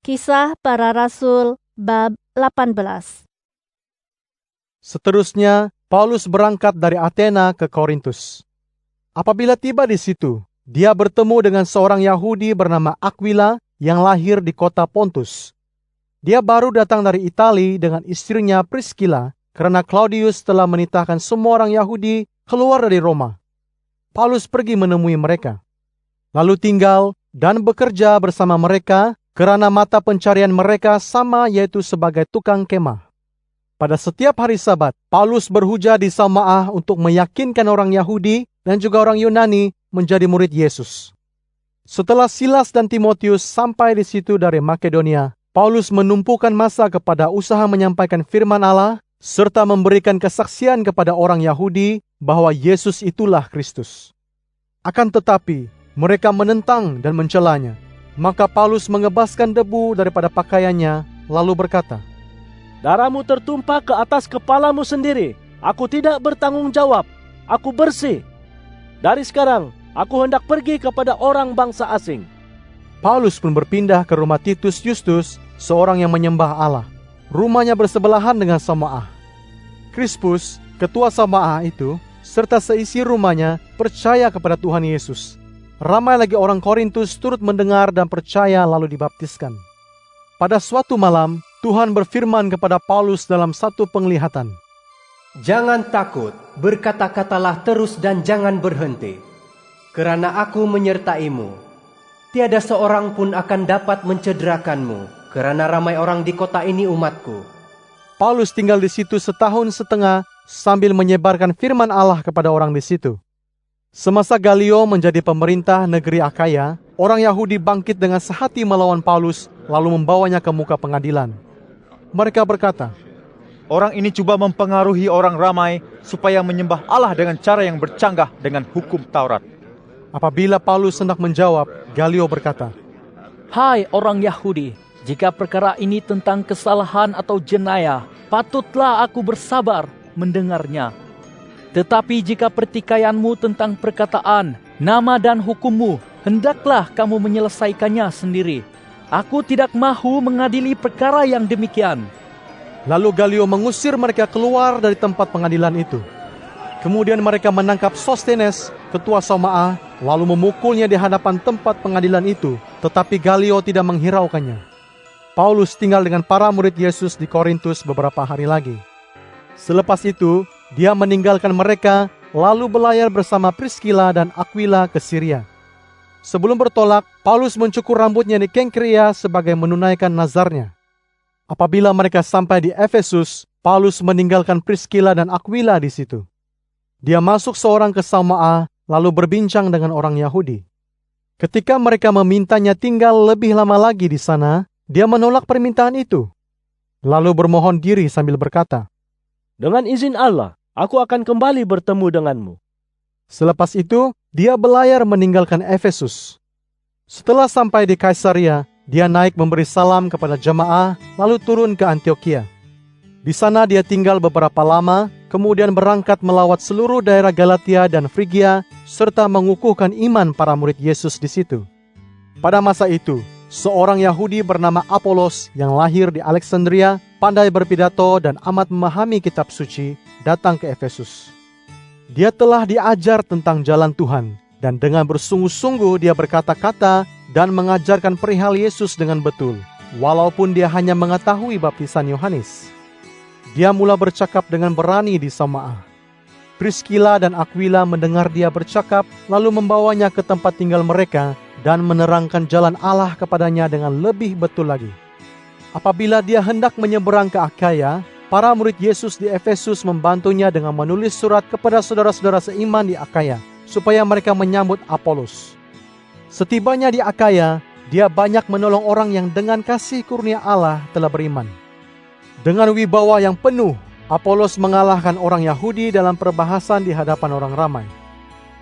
Kisah Para Rasul bab 18. Seterusnya, Paulus berangkat dari Athena ke Korintus. Apabila tiba di situ, dia bertemu dengan seorang Yahudi bernama Aquila yang lahir di kota Pontus. Dia baru datang dari Italia dengan istrinya Priscilla karena Claudius telah menitahkan semua orang Yahudi keluar dari Roma. Paulus pergi menemui mereka, lalu tinggal dan bekerja bersama mereka karena mata pencarian mereka sama, yaitu sebagai tukang kemah. Pada setiap hari Sabat, Paulus berhujah di Salmaah untuk meyakinkan orang Yahudi dan juga orang Yunani menjadi murid Yesus. Setelah Silas dan Timotius sampai di situ dari Makedonia, Paulus menumpukan masa kepada usaha menyampaikan firman Allah serta memberikan kesaksian kepada orang Yahudi bahwa Yesus itulah Kristus. Akan tetapi, mereka menentang dan mencelanya. Maka Paulus mengebaskan debu daripada pakaiannya, lalu berkata, "Darahmu tertumpah ke atas kepalamu sendiri. Aku tidak bertanggung jawab. Aku bersih. Dari sekarang, aku hendak pergi kepada orang bangsa asing." Paulus pun berpindah ke rumah Titus Justus, seorang yang menyembah Allah. Rumahnya bersebelahan dengan Salmaah. Krispus, ketua Salmaah itu, serta seisi rumahnya percaya kepada Tuhan Yesus. Ramai lagi orang Korintus turut mendengar dan percaya lalu dibaptiskan. Pada suatu malam, Tuhan berfirman kepada Paulus dalam satu penglihatan. "Jangan takut, berkata-katalah terus dan jangan berhenti. Kerana aku menyertaimu. Tiada seorang pun akan dapat mencederakanmu, kerana ramai orang di kota ini umatku." Paulus tinggal di situ 1,5 tahun sambil menyebarkan firman Allah kepada orang di situ. Semasa Galio menjadi pemerintah negeri Akaya, orang Yahudi bangkit dengan sehati melawan Paulus, lalu membawanya ke muka pengadilan. Mereka berkata, "Orang ini coba mempengaruhi orang ramai supaya menyembah Allah dengan cara yang bercanggah dengan hukum Taurat." Apabila Paulus hendak menjawab, Galio berkata, "Hai orang Yahudi, jika perkara ini tentang kesalahan atau jenayah, patutlah aku bersabar mendengarnya. Tetapi jika pertikaianmu tentang perkataan, nama dan hukummu, hendaklah kamu menyelesaikannya sendiri. Aku tidak mahu mengadili perkara yang demikian." Lalu Galio mengusir mereka keluar dari tempat pengadilan itu. Kemudian mereka menangkap Sostenes, ketua Salmaah, lalu memukulnya di hadapan tempat pengadilan itu, tetapi Galio tidak menghiraukannya. Paulus tinggal dengan para murid Yesus di Korintus beberapa hari lagi. Selepas itu, dia meninggalkan mereka, lalu belayar bersama Priscilla dan Aquila ke Syria. Sebelum bertolak, Paulus mencukur rambutnya di Kengkrea sebagai menunaikan nazarnya. Apabila mereka sampai di Efesus, Paulus meninggalkan Priscilla dan Aquila di situ. Dia masuk seorang ke Salmaah, lalu berbincang dengan orang Yahudi. Ketika mereka memintanya tinggal lebih lama lagi di sana, dia menolak permintaan itu. Lalu bermohon diri sambil berkata, "Dengan izin Allah, aku akan kembali bertemu denganmu." Selepas itu, dia belayar meninggalkan Efesus. Setelah sampai di Kaisaria, dia naik memberi salam kepada jemaah, lalu turun ke Antioquia. Di sana dia tinggal beberapa lama, kemudian berangkat melawat seluruh daerah Galatia dan Frigia, serta mengukuhkan iman para murid Yesus di situ. Pada masa itu, seorang Yahudi bernama Apolos yang lahir di Alexandria, pandai berpidato dan amat memahami kitab suci, datang ke Efesus. Dia telah diajar tentang jalan Tuhan, dan dengan bersungguh-sungguh dia berkata-kata dan mengajarkan perihal Yesus dengan betul, walaupun dia hanya mengetahui baptisan Yohanes. Dia mula bercakap dengan berani di Salmaah. Priscilla dan Aquila mendengar dia bercakap, lalu membawanya ke tempat tinggal mereka dan menerangkan jalan Allah kepadanya dengan lebih betul lagi. Apabila dia hendak menyeberang ke Akaya, para murid Yesus di Efesus membantunya dengan menulis surat kepada saudara-saudara seiman di Akaya, supaya mereka menyambut Apolos. Setibanya di Akaya, dia banyak menolong orang yang dengan kasih kurnia Allah telah beriman. Dengan wibawa yang penuh, Apolos mengalahkan orang Yahudi dalam perbahasan di hadapan orang ramai.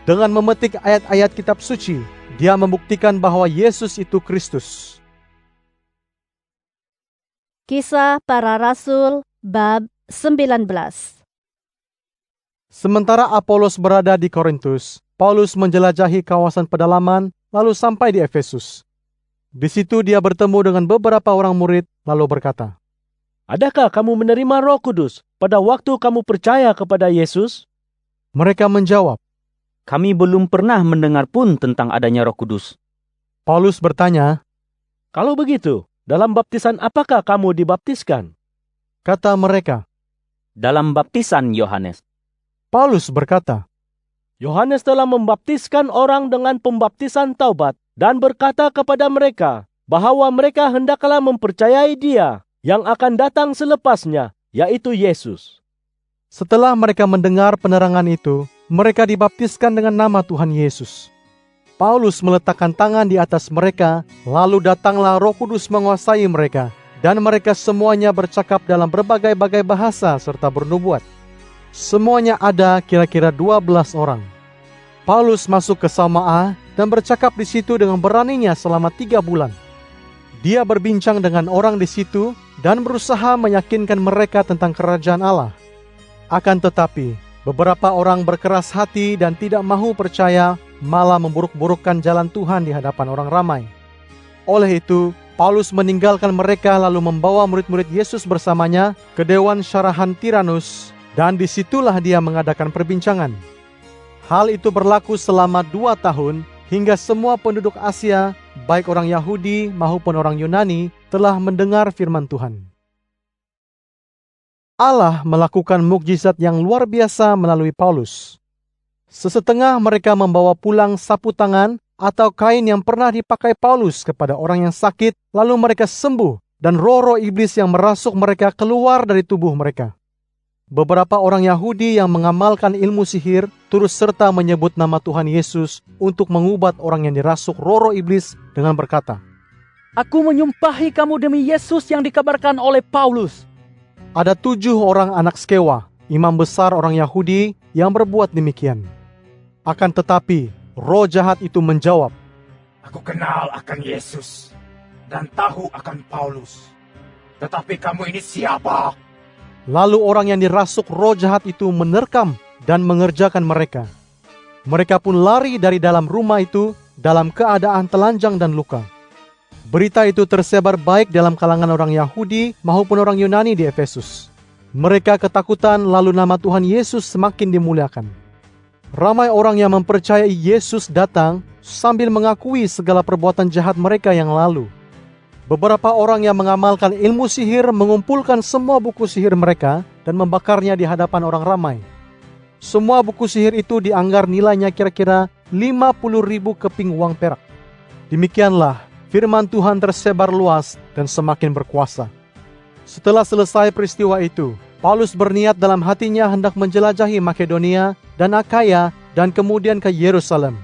Dengan memetik ayat-ayat kitab suci, dia membuktikan bahwa Yesus itu Kristus. Kisah Para Rasul bab 19. Sementara Apolos berada di Korintus, Paulus menjelajahi kawasan pedalaman, lalu sampai di Efesus. Di situ dia bertemu dengan beberapa orang murid, lalu berkata, Adakah kamu menerima Roh Kudus pada waktu kamu percaya kepada Yesus? Mereka menjawab. Kami belum pernah mendengar pun tentang adanya Roh Kudus. Paulus bertanya, Kalau begitu, dalam baptisan apakah kamu dibaptiskan? kata mereka. Dalam baptisan Yohanes. Paulus berkata, Yohanes telah membaptiskan orang dengan pembaptisan taubat dan berkata kepada mereka bahwa mereka hendaklah mempercayai Dia yang akan datang selepasnya, yaitu Yesus. Setelah mereka mendengar penerangan itu, mereka dibaptiskan dengan nama Tuhan Yesus. Paulus meletakkan tangan di atas mereka, lalu datanglah Roh Kudus menguasai mereka, dan mereka semuanya bercakap dalam berbagai-bagai bahasa serta bernubuat. Semuanya ada kira-kira 12 orang. Paulus masuk ke Sama'a dan bercakap di situ dengan beraninya selama 3 bulan. Dia berbincang dengan orang di situ dan berusaha meyakinkan mereka tentang kerajaan Allah. Akan tetapi, beberapa orang berkeras hati dan tidak mahu percaya, malah memburuk-burukkan jalan Tuhan di hadapan orang ramai. Oleh itu, Paulus meninggalkan mereka lalu membawa murid-murid Yesus bersamanya ke Dewan Syarahan Tiranus, dan disitulah dia mengadakan perbincangan. Hal itu berlaku selama 2 tahun, hingga semua penduduk Asia, baik orang Yahudi maupun orang Yunani, telah mendengar firman Tuhan. Allah melakukan mukjizat yang luar biasa melalui Paulus. Sesetengah mereka membawa pulang sapu tangan atau kain yang pernah dipakai Paulus kepada orang yang sakit, lalu mereka sembuh dan roh-roh iblis yang merasuk mereka keluar dari tubuh mereka. Beberapa orang Yahudi yang mengamalkan ilmu sihir turut serta menyebut nama Tuhan Yesus untuk mengubat orang yang dirasuk roh-roh iblis dengan berkata, Aku menyumpahi kamu demi Yesus yang dikabarkan oleh Paulus. Ada 7 orang anak Skewa, imam besar orang Yahudi, yang berbuat demikian. Akan tetapi, roh jahat itu menjawab, Aku kenal akan Yesus dan tahu akan Paulus. Tetapi kamu ini siapa? Lalu orang yang dirasuk roh jahat itu menerkam dan mengerjakan mereka. Mereka pun lari dari dalam rumah itu dalam keadaan telanjang dan luka. Berita itu tersebar baik dalam kalangan orang Yahudi maupun orang Yunani di Efesus. Mereka ketakutan, lalu nama Tuhan Yesus semakin dimuliakan. Ramai orang yang mempercayai Yesus datang sambil mengakui segala perbuatan jahat mereka yang lalu. Beberapa orang yang mengamalkan ilmu sihir mengumpulkan semua buku sihir mereka dan membakarnya di hadapan orang ramai. Semua buku sihir itu dianggar nilainya kira-kira 50.000 keping uang perak. Demikianlah firman Tuhan tersebar luas dan semakin berkuasa. Setelah selesai peristiwa itu, Paulus berniat dalam hatinya hendak menjelajahi Makedonia dan Akaya dan kemudian ke Yerusalem.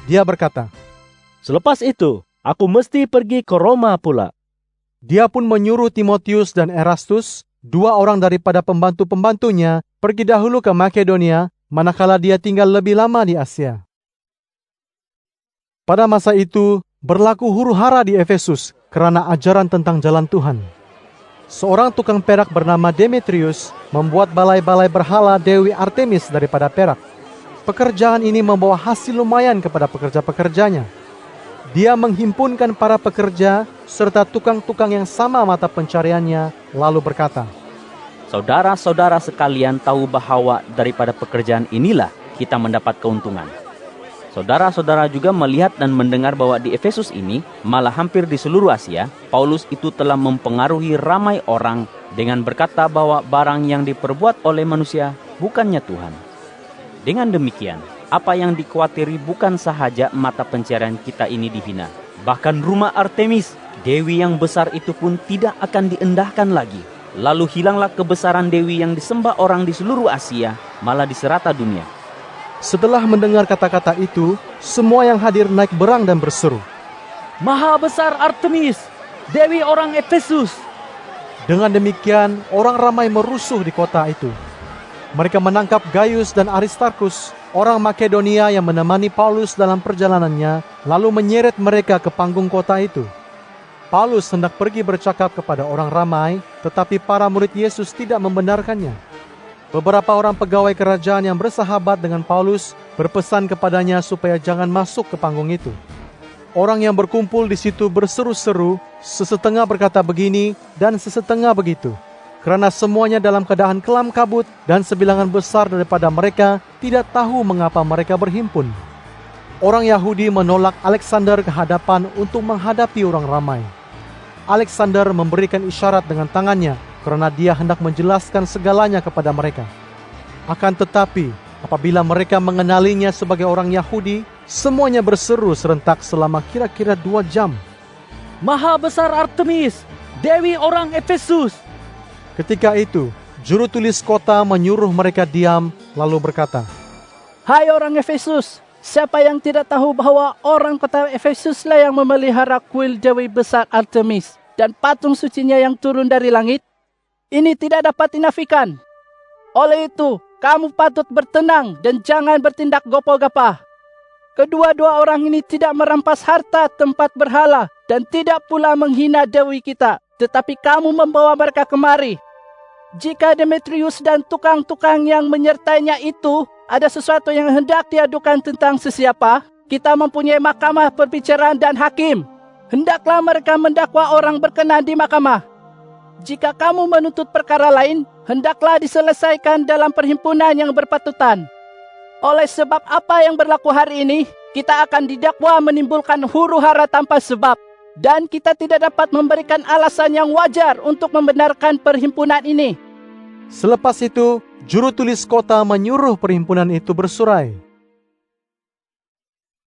Dia berkata, Selepas itu, aku mesti pergi ke Roma pula. Dia pun menyuruh Timotius dan Erastus, 2 orang daripada pembantu-pembantunya, pergi dahulu ke Makedonia, manakala dia tinggal lebih lama di Asia. Pada masa itu, berlaku huru-hara di Efesus karena ajaran tentang jalan Tuhan. Seorang tukang perak bernama Demetrius membuat balai-balai berhala Dewi Artemis daripada perak. Pekerjaan ini membawa hasil lumayan kepada pekerja-pekerjanya. Dia menghimpunkan para pekerja serta tukang-tukang yang sama mata pencariannya, lalu berkata, Saudara-saudara sekalian tahu bahwa daripada pekerjaan inilah kita mendapat keuntungan. Saudara-saudara juga melihat dan mendengar bahwa di Efesus ini, malah hampir di seluruh Asia, Paulus itu telah mempengaruhi ramai orang dengan berkata bahwa barang yang diperbuat oleh manusia bukannya Tuhan. Dengan demikian, apa yang dikhawatiri bukan sahaja mata pencarian kita ini dihina. Bahkan rumah Artemis, dewi yang besar itu pun tidak akan diendahkan lagi. Lalu hilanglah kebesaran dewi yang disembah orang di seluruh Asia, malah di serata dunia. Setelah mendengar kata-kata itu, semua yang hadir naik berang dan berseru, Maha besar Artemis, dewi orang Efesus. Dengan demikian, orang ramai merusuh di kota itu. Mereka menangkap Gaius dan Aristarkus, orang Makedonia yang menemani Paulus dalam perjalanannya, lalu menyeret mereka ke panggung kota itu. Paulus hendak pergi bercakap kepada orang ramai, tetapi para murid Yesus tidak membenarkannya. Beberapa orang pegawai kerajaan yang bersahabat dengan Paulus berpesan kepadanya supaya jangan masuk ke panggung itu. Orang yang berkumpul di situ berseru-seru, sesetengah berkata begini dan sesetengah begitu. Karena semuanya dalam keadaan kelam kabut dan sebilangan besar daripada mereka tidak tahu mengapa mereka berhimpun. Orang Yahudi menolak Alexander ke hadapan untuk menghadapi orang ramai. Alexander memberikan isyarat dengan tangannya karena dia hendak menjelaskan segalanya kepada mereka. Akan tetapi, apabila mereka mengenalinya sebagai orang Yahudi, semuanya berseru serentak selama kira-kira 2 jam. Maha besar Artemis, Dewi orang Efesus. Ketika itu, juru tulis kota menyuruh mereka diam, lalu berkata, Hai orang Efesus, siapa yang tidak tahu bahwa orang kota Efesuslah yang memelihara kuil Dewi besar Artemis dan patung sucinya yang turun dari langit? Ini tidak dapat dinafikan. Oleh itu, kamu patut bertenang dan jangan bertindak gopoh-gapah. Kedua-dua orang ini tidak merampas harta tempat berhala dan tidak pula menghina Dewi kita, tetapi kamu membawa mereka kemari. Jika Demetrius dan tukang-tukang yang menyertainya itu ada sesuatu yang hendak diadukan tentang sesiapa, kita mempunyai mahkamah perbicaraan dan hakim. Hendaklah mereka mendakwa orang berkenan di mahkamah. Jika kamu menuntut perkara lain, hendaklah diselesaikan dalam perhimpunan yang berpatutan. Oleh sebab apa yang berlaku hari ini, kita akan didakwa menimbulkan huru-hara tanpa sebab, dan kita tidak dapat memberikan alasan yang wajar untuk membenarkan perhimpunan ini. Selepas itu, juru tulis kota menyuruh perhimpunan itu bersurai.